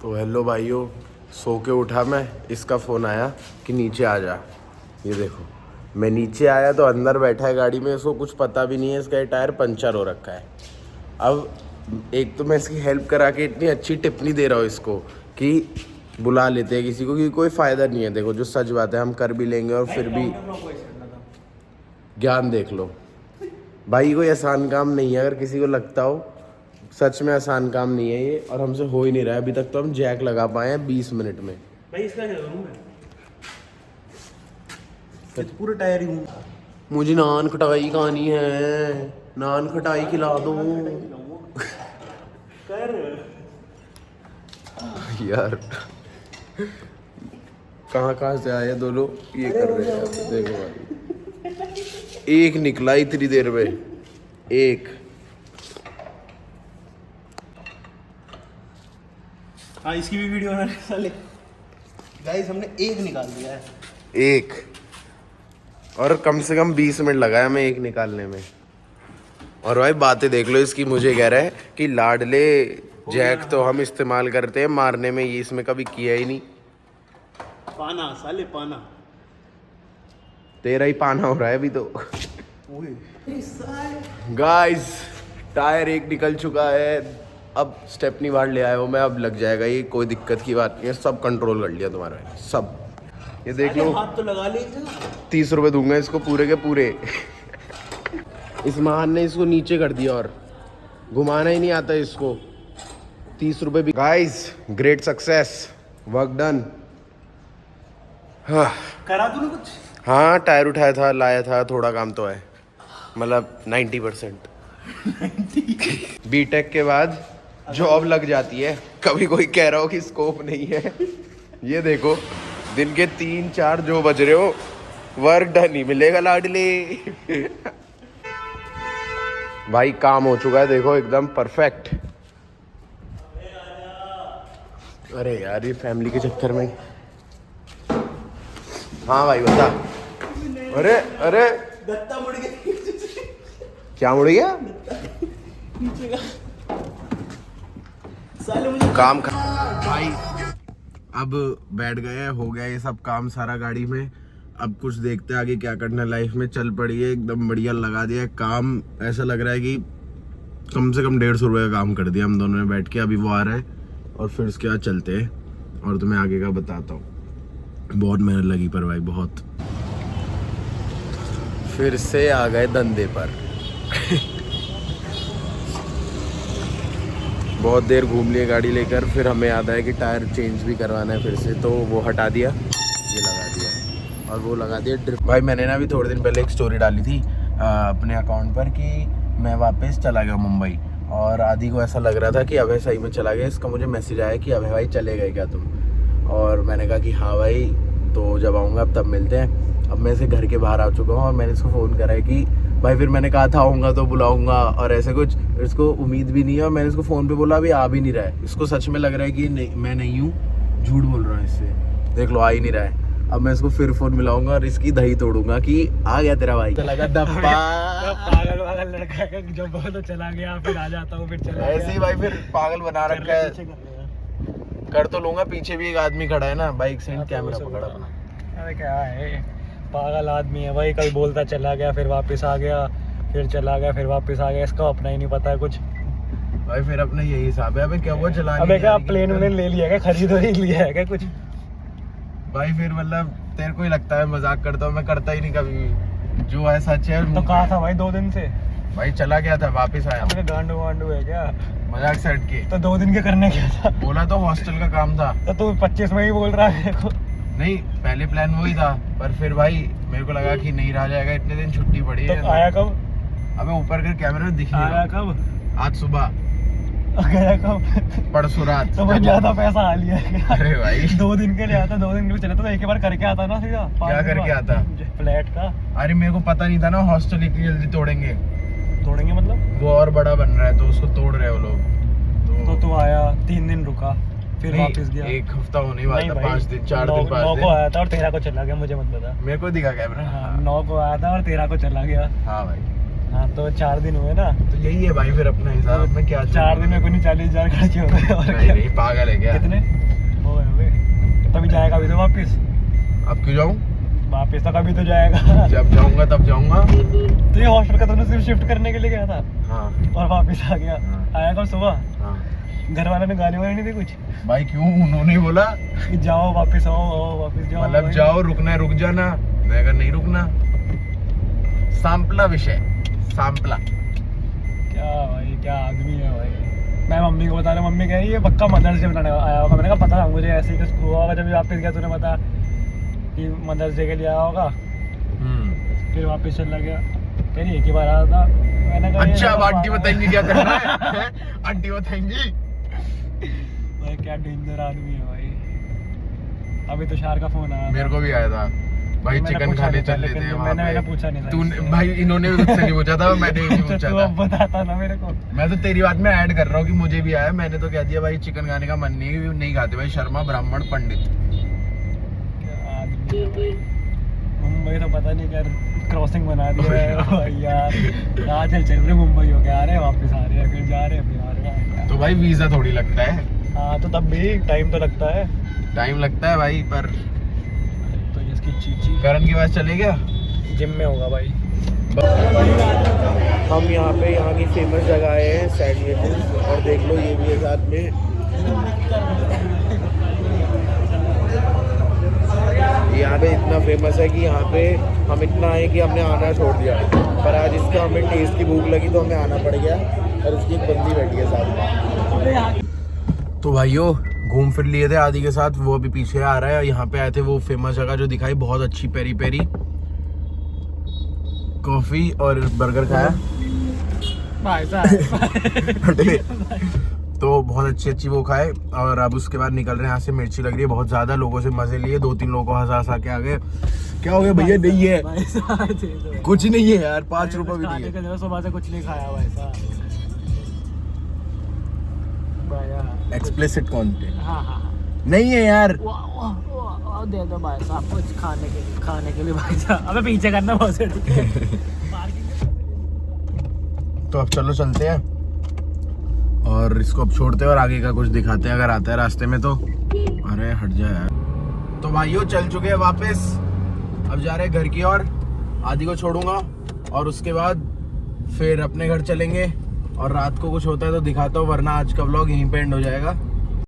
तो हेलो भाइयों, सो के उठा मैं, इसका फ़ोन आया कि नीचे आ जा। ये देखो, मैं नीचे आया तो अंदर बैठा है गाड़ी में, इसको कुछ पता भी नहीं है, इसका टायर पंचर हो रखा है। अब एक तो मैं इसकी हेल्प करा के इतनी अच्छी टिप नहीं दे रहा हूँ इसको कि बुला लेते हैं किसी को, क्योंकि कोई फ़ायदा नहीं है। देखो जो सच बात है, हम कर भी लेंगे और फिर भी ज्ञान देख लो भाई, कोई आसान काम नहीं है। अगर किसी को लगता हो सच में आसान काम नहीं है ये, और हमसे हो ही नहीं रहा है अभी तक। तो हम जैक लगा पाए हैं 20 मिनट में। भाई इसका क्या करूं मैं? तो पूरा टायर ही हूं। मुझे नान खटाई खानी है, नान खटाई खिला दो कर यार। कहाँ से आए दोनों, ये कर रहे हैं। देखो भाई, एक निकला इतनी देर में, एक। हाँ, इसकी भी वीडियो बना साले। गाइस हमने एक निकाल दिया है। एक, और कम से कम 20 मिनट लगाया मैं एक निकालने में। और भाई बातें देख लो इसकी। मुझे कह रहा है कि लाडले जैक तो हम इस्तेमाल करते हैं मारने में, ये इसमें कभी किया ही नहीं। पाना साले पाना। तेरा ही पाना हो रहा है अभी तो। गाइस टायर एक निकल चुका है, अब स्टेपनी बाहर ले आया हूँ मैं, अब लग जाएगा ये, कोई दिक्कत की बात नहीं है। सब कंट्रोल कर लिया तुम्हारा सब। ये देख लो, हाथ तो लगा ले। 30 रुपए दूंगा इसको पूरे के पूरे। इस महान ने इसको नीचे कर दिया और घुमाना ही नहीं आता इसको। 30 रुपए भी। Guys great success, work done. हाँ करा तूने कुछ? हाँ, टायर उठाया था, लाया था, थोड़ा काम तो है, मतलब 90%। बीटेक के बाद जॉब लग जाती है, कभी कोई कह रहा हो कि स्कोप नहीं है। ये देखो, दिन के 3-4 जो बज रहे हो, वर्क डन ही मिलेगा लाडले। भाई काम हो चुका है, देखो एकदम परफेक्ट। अरे यार ये फैमिली के चक्कर में। हाँ भाई बता। अरे अरे गत्ता मुड़ गया। क्या मुड़ गया? नीचे का साले मुझे काम भाई अब बैठ गए, हो गया ये सब काम सारा गाड़ी में। अब कुछ देखते हैं आगे क्या करना है लाइफ में। चल पड़ी है एकदम बढ़िया, लगा दिया है काम। ऐसा लग रहा है कि कम से कम 150 रुपये का काम कर दिया हम दोनों ने बैठ के। अभी वो आ रहा है और फिर उसके बाद चलते हैं और तुम्हें आगे का बताता हूँ। बहुत मेहनत लगी पर भाई, बहुत। फिर से आ गए धंधे पर। बहुत देर घूम लिए गाड़ी लेकर, फिर हमें याद आया कि टायर चेंज भी करवाना है फिर से, तो वो हटा दिया, ये लगा दिया, और वो लगा दिया ड्रिप। भाई मैंने ना अभी थोड़े दिन पहले एक स्टोरी डाली थी अपने अकाउंट पर कि मैं वापस चला गया मुंबई, और आदि को ऐसा लग रहा था कि अभय सही में चला गया। इसका मुझे मैसेज आया कि अभय भाई चले गए क्या तुम, और मैंने कहा कि हाँ भाई, तो जब आऊँगा तब मिलते हैं। अब मैं इसे घर के बाहर आ चुका हूँ और मैंने इसको फ़ोन करा है कि भाई, फिर मैंने कहा था आऊँगा तो बुलाऊंगा, और ऐसे कुछ इसको उम्मीद भी नहीं है। और मैंने इसको फ़ोन पे बोला, अभी आ भी नहीं रहा है। इसको सच में लग रहा है कि नहीं, मैं नहीं हूँ, झूठ बोल रहा हूँ इससे। देख लो, आ ही नहीं रहा है। अब मैं इसको फिर फ़ोन मिलाऊंगा और इसकी दही तोड़ूंगा कि आ गया तेरा भाई। लगा दप्पा पागल लड़का है, जब बहुत तो चला गया फिर आ जाता हूँ, फिर चला ऐसे ही भाई, फिर पागल बना रखा है। कर तो लूंगा, पीछे भी एक आदमी खड़ा है ना, बाइक से कैमरा पकड़ा अपना। अरे क्या है, पागल आदमी है भाई। कल बोलता चला गया, फिर वापस आ गया, फिर चला गया, फिर वापस आ गया। इसका अपना ही नहीं पता है कुछ भाई। फिर अपना यही हिसाब है। अबे क्या हुआ, चला अबे क्या प्लेन व्लेन ले लिया, क्या खरीदो ही लिया है क्या कुछ? भाई फिर मतलब तेरे को ही लगता है मजाक करता हूँ, मैं करता ही नहीं कभी। जो है सच है। तो कहा था भाई 2 दिन से? भाई चला गया था, वापस आया। गांडू वांडू है क्या? मजाक सेट के। तो 2 दिन के करने क्या था? बोला तो हॉस्टल का काम था। तो तू 25 में ही बोल रहा है देखो। नहीं, पहले प्लान वही था, पर फिर भाई मेरे को लगा कि नहीं रहा जाएगा, इतने दिन छुट्टी पड़ी है। तो आया कब? अबे ऊपर के कैमरे में दिख नहीं आया कब? आज सुबह। गया कब? परसों रात। तो मैं ज्यादा पैसा आ लिया है। अरे भाई 2 दिन के लिए आता, 2 दिन के लिए चला तो एक बार करके आता ना सीधा। क्या करके आता? फ्लैट का। अरे मेरे को पता नहीं था ना हॉस्टल इतनी जल्दी तोड़ेंगे। तोड़ेंगे मतलब? वो और बड़ा बन रहा है तो उसको तोड़ रहे हैं वो लोग। तो तू आया, 3 दिन रुका, फिर वापस गया। 1 हफ्ता होने वाला था, 5 दिन 4 दिन 5 9 दिन। को आया था और 13 को चला गया, मुझे मत बता। मेरे को दिखा कैमरा। हाँ, 9 को आया था और 13 को चला गया। हाँ भाई हाँ तो 4 दिन हुए ना, तो यही है भाई फिर अपना हिसाब में क्या 4 दिन में कोई 40,000 खर्च हो गए और नहीं नहीं पागल है क्या? कितने हो गए? तभी जाएगा अभी तो वापस। अब क्यों जाऊँ? वापस तो कभी तो जाएगा। जब जाऊंगा तब जाऊंगा। तो ये हॉस्टल का तुमने सिर्फ शिफ्ट करने के लिए गया था हाँ और वापस आ गया। हाँ। आया कल सुबह, हाँ घर वालों ने गाली वाली नहीं दी कुछ भाई क्यों? उन्होंने बोला कि जाओ वापस आओ वापस जाओ? मतलब भाई। जाओ, रुकना है रुक जाना, मैं अगर नहीं रुकना। सांपला विषय, सांपला। क्या भाई, क्या आदमी है भाई। मैं मम्मी को बता रहा, मम्मी कह रही है पक्का मदर्स डे मनाने आया होगा। मैंने कहा पता है मुझे, ऐसे ही कुछ हुआ होगा जब वापस गया, तूने बता कि मदर्स डे के लिए आया होगा। फिर वापस चला गया, कह रही एक ही बार आया था। मैंने कहा अच्छा अब आंटी बताएंगी क्या करना है? आंटी बताएंगी। भाई क्या डेंजर आदमी है भाई। अभी तो शार का फोन आया मेरे को भी आया था भाई, मैंने चिकन पूछा खाने नहीं था, चल लेते लेकिन हैं वहाँ मैंने पे। पूछा नहीं था तूने इससे। भाई, इन्होंने भी मुझसे नहीं पूछा था, मैंने भी नहीं तो पूछा तू था। अब बताता ना मेरे को। मैं तो तेरी बात में ऐड कर रहा हूँ कि मुझे भी आया। मैंने तो कह दिया भाई चिकन खाने का मन नहीं खाते भाई, शर्मा ब्राह्मण पंडित। क्या आदमी है भाई। मुंबई तो पता नहीं क्या क्रॉसिंग बना दिया है भाई यार। कहाँ चल रहे मुंबई हो गया, आ रहे हैं वापस, आ रहे हैं फिर जा रहे हैं फिर आ रहे हैं। तो भाई वीजा थोड़ी लगता है, हाँ तो तब भी टाइम तो लगता है। टाइम लगता है भाई। पर तो इसकी चीची करण के पास चले गया, जिम में होगा भाई। हम यहाँ पे यहाँ की फेमस जगह आए हैं सैंडविचेस, और देख लो ये भी है साथ में। यहाँ पे इतना फेमस है कि यहाँ पे हम इतना आए कि हमने आना छोड़ दिया, पर आज इसका हमें टेस्ट की भूख लगी तो हमें आना पड़ गया, और उसकी एक बंदी बैठी है साथ में। तो भाइयों घूम फिर लिए थे आदि के साथ, वो अभी पीछे आ रहा है। यहाँ पे आए थे वो फेमस जगह जो दिखाई, बहुत अच्छी पेरी पेरी कॉफी और बर्गर खाया भाई साहब। तो बहुत अच्छी वो खाए, और अब उसके बाद निकल रहे हैं यहाँ से। मिर्ची लग रही है बहुत ज्यादा, लोगों से मजे लिए, 2-3 लोगों को हंसा के आ गए। क्या हो गया भैया? नहीं है कुछ नहीं है यार, 5 रुपए भी नहीं है। सुबह से कुछ नहीं खाया भाई साहब। एक्सप्लिसिट कंटेंट हाँ नहीं है यार। दे दो भाई साहब कुछ खाने के लिए भाई साहब। अबे पीछे करना बहुत से ठीक है। तो अब चलो चलते हैं और इसको अब छोड़ते हैं और आगे का कुछ दिखाते हैं अगर आता है रास्ते में तो। अरे हट जाए यार। तो भाइयों चल चुके हैं वापस, अब जा रहे हैं घर की ओर। आदि को छोड़ूंगा और उसके बाद फिर अपने घर चलेंगे, और रात को कुछ होता है तो दिखाता हूँ, वरना आज का व्लॉग यहीं पे एंड हो जाएगा।